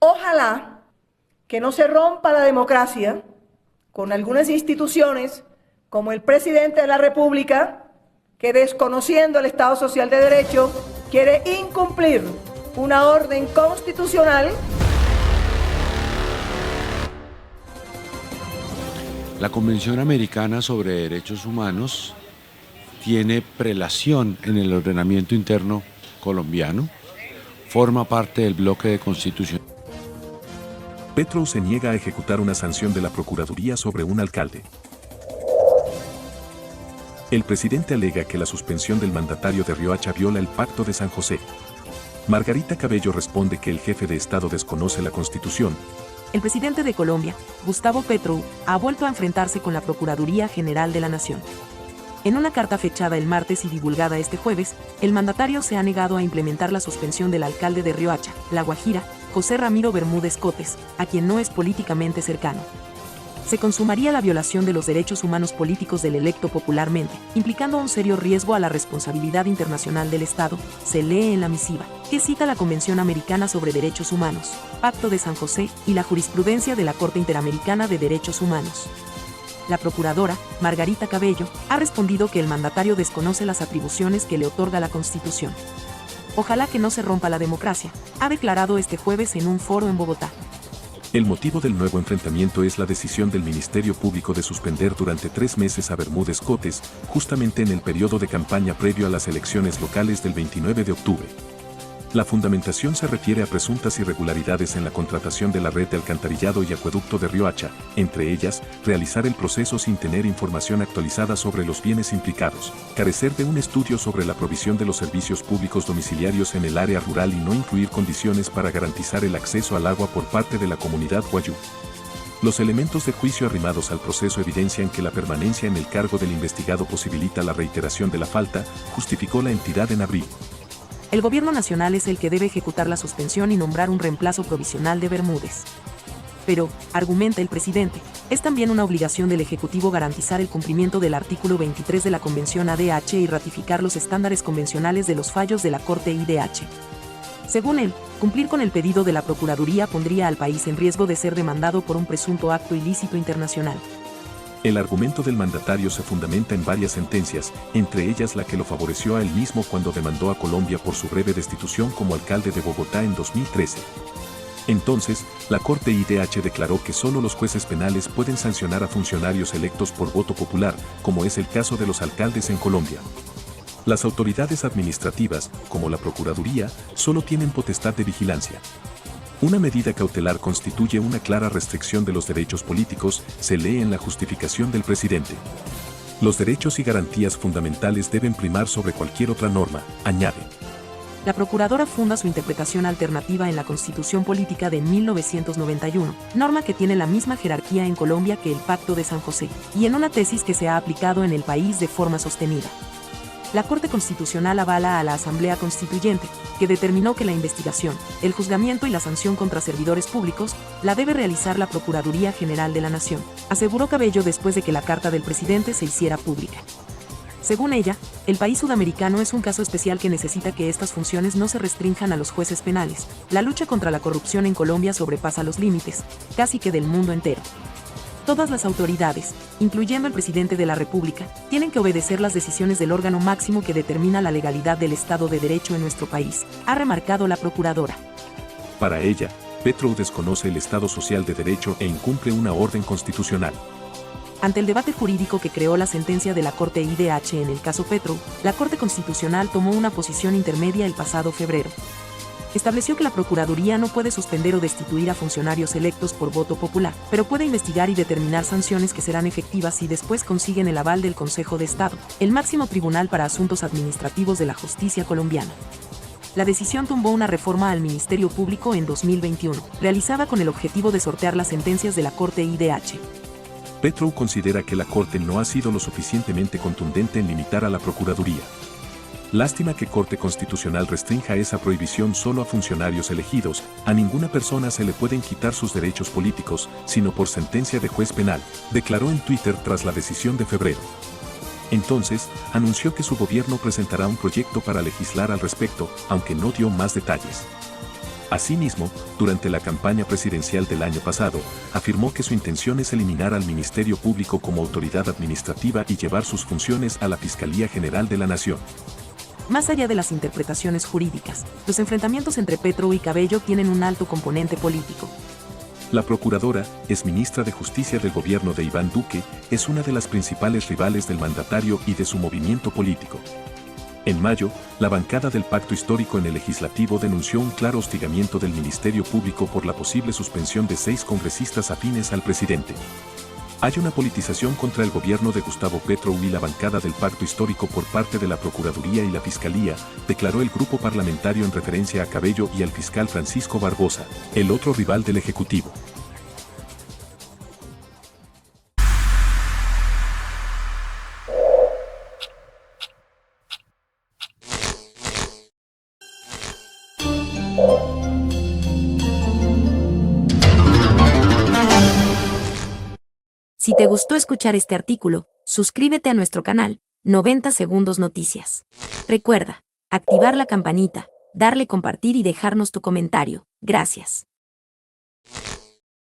Ojalá que no se rompa la democracia con algunas instituciones como el presidente de la República, que desconociendo el Estado Social de Derecho, quiere incumplir una orden constitucional. La Convención Americana sobre Derechos Humanos tiene prelación en el ordenamiento interno colombiano, forma parte del bloque de Constitución. Petro se niega a ejecutar una sanción de la Procuraduría sobre un alcalde. El presidente alega que la suspensión del mandatario de Riohacha viola el Pacto de San José. Margarita Cabello responde que el jefe de Estado desconoce la Constitución. El presidente de Colombia, Gustavo Petro, ha vuelto a enfrentarse con la Procuraduría General de la Nación. En una carta fechada el martes y divulgada este jueves, el mandatario se ha negado a implementar la suspensión del alcalde de Riohacha, La Guajira, José Ramiro Bermúdez Cotes, a quien no es políticamente cercano. Se consumaría la violación de los derechos humanos políticos del electo popularmente, implicando un serio riesgo a la responsabilidad internacional del Estado, se lee en la misiva, que cita la Convención Americana sobre Derechos Humanos, Pacto de San José y la jurisprudencia de la Corte Interamericana de Derechos Humanos. La procuradora, Margarita Cabello, ha respondido que el mandatario desconoce las atribuciones que le otorga la Constitución. Ojalá que no se rompa la democracia, ha declarado este jueves en un foro en Bogotá. El motivo del nuevo enfrentamiento es la decisión del Ministerio Público de suspender durante 3 meses a Bermúdez Cotes, justamente en el periodo de campaña previo a las elecciones locales del 29 de octubre. La fundamentación se refiere a presuntas irregularidades en la contratación de la red de alcantarillado y acueducto de Riohacha, entre ellas, realizar el proceso sin tener información actualizada sobre los bienes implicados, carecer de un estudio sobre la provisión de los servicios públicos domiciliarios en el área rural y no incluir condiciones para garantizar el acceso al agua por parte de la comunidad guayú. Los elementos de juicio arrimados al proceso evidencian que la permanencia en el cargo del investigado posibilita la reiteración de la falta, justificó la entidad en abril. El gobierno nacional es el que debe ejecutar la suspensión y nombrar un reemplazo provisional de Bermúdez. Pero, argumenta el presidente, es también una obligación del Ejecutivo garantizar el cumplimiento del artículo 23 de la Convención ADH y ratificar los estándares convencionales de los fallos de la Corte IDH. Según él, cumplir con el pedido de la Procuraduría pondría al país en riesgo de ser demandado por un presunto acto ilícito internacional. El argumento del mandatario se fundamenta en varias sentencias, entre ellas la que lo favoreció a él mismo cuando demandó a Colombia por su breve destitución como alcalde de Bogotá en 2013. Entonces, la Corte IDH declaró que solo los jueces penales pueden sancionar a funcionarios electos por voto popular, como es el caso de los alcaldes en Colombia. Las autoridades administrativas, como la Procuraduría, solo tienen potestad de vigilancia. Una medida cautelar constituye una clara restricción de los derechos políticos, se lee en la justificación del presidente. Los derechos y garantías fundamentales deben primar sobre cualquier otra norma, añade. La procuradora funda su interpretación alternativa en la Constitución Política de 1991, norma que tiene la misma jerarquía en Colombia que el Pacto de San José, y en una tesis que se ha aplicado en el país de forma sostenida. La Corte Constitucional avala a la Asamblea Constituyente, que determinó que la investigación, el juzgamiento y la sanción contra servidores públicos la debe realizar la Procuraduría General de la Nación, aseguró Cabello después de que la carta del presidente se hiciera pública. Según ella, el país sudamericano es un caso especial que necesita que estas funciones no se restrinjan a los jueces penales. La lucha contra la corrupción en Colombia sobrepasa los límites, casi que del mundo entero. Todas las autoridades, incluyendo el presidente de la República, tienen que obedecer las decisiones del órgano máximo que determina la legalidad del Estado de Derecho en nuestro país, ha remarcado la procuradora. Para ella, Petro desconoce el Estado Social de Derecho e incumple una orden constitucional. Ante el debate jurídico que creó la sentencia de la Corte IDH en el caso Petro, la Corte Constitucional tomó una posición intermedia el pasado febrero. Estableció que la Procuraduría no puede suspender o destituir a funcionarios electos por voto popular, pero puede investigar y determinar sanciones que serán efectivas si después consiguen el aval del Consejo de Estado, el máximo tribunal para asuntos administrativos de la justicia colombiana. La decisión tumbó una reforma al Ministerio Público en 2021, realizada con el objetivo de sortear las sentencias de la Corte IDH. Petro considera que la Corte no ha sido lo suficientemente contundente en limitar a la Procuraduría. Lástima que Corte Constitucional restrinja esa prohibición solo a funcionarios elegidos, a ninguna persona se le pueden quitar sus derechos políticos, sino por sentencia de juez penal, declaró en Twitter tras la decisión de febrero. Entonces, anunció que su gobierno presentará un proyecto para legislar al respecto, aunque no dio más detalles. Asimismo, durante la campaña presidencial del año pasado, afirmó que su intención es eliminar al Ministerio Público como autoridad administrativa y llevar sus funciones a la Fiscalía General de la Nación. Más allá de las interpretaciones jurídicas, los enfrentamientos entre Petro y Cabello tienen un alto componente político. La procuradora, exministra de Justicia del gobierno de Iván Duque, es una de las principales rivales del mandatario y de su movimiento político. En mayo, la bancada del Pacto Histórico en el Legislativo denunció un claro hostigamiento del Ministerio Público por la posible suspensión de 6 congresistas afines al presidente. Hay una politización contra el gobierno de Gustavo Petro y la bancada del Pacto Histórico por parte de la Procuraduría y la Fiscalía, declaró el grupo parlamentario en referencia a Cabello y al fiscal Francisco Barbosa, el otro rival del Ejecutivo. Si te gustó escuchar este artículo, suscríbete a nuestro canal, 90 Segundos Noticias. Recuerda, activar la campanita, darle compartir y dejarnos tu comentario. Gracias.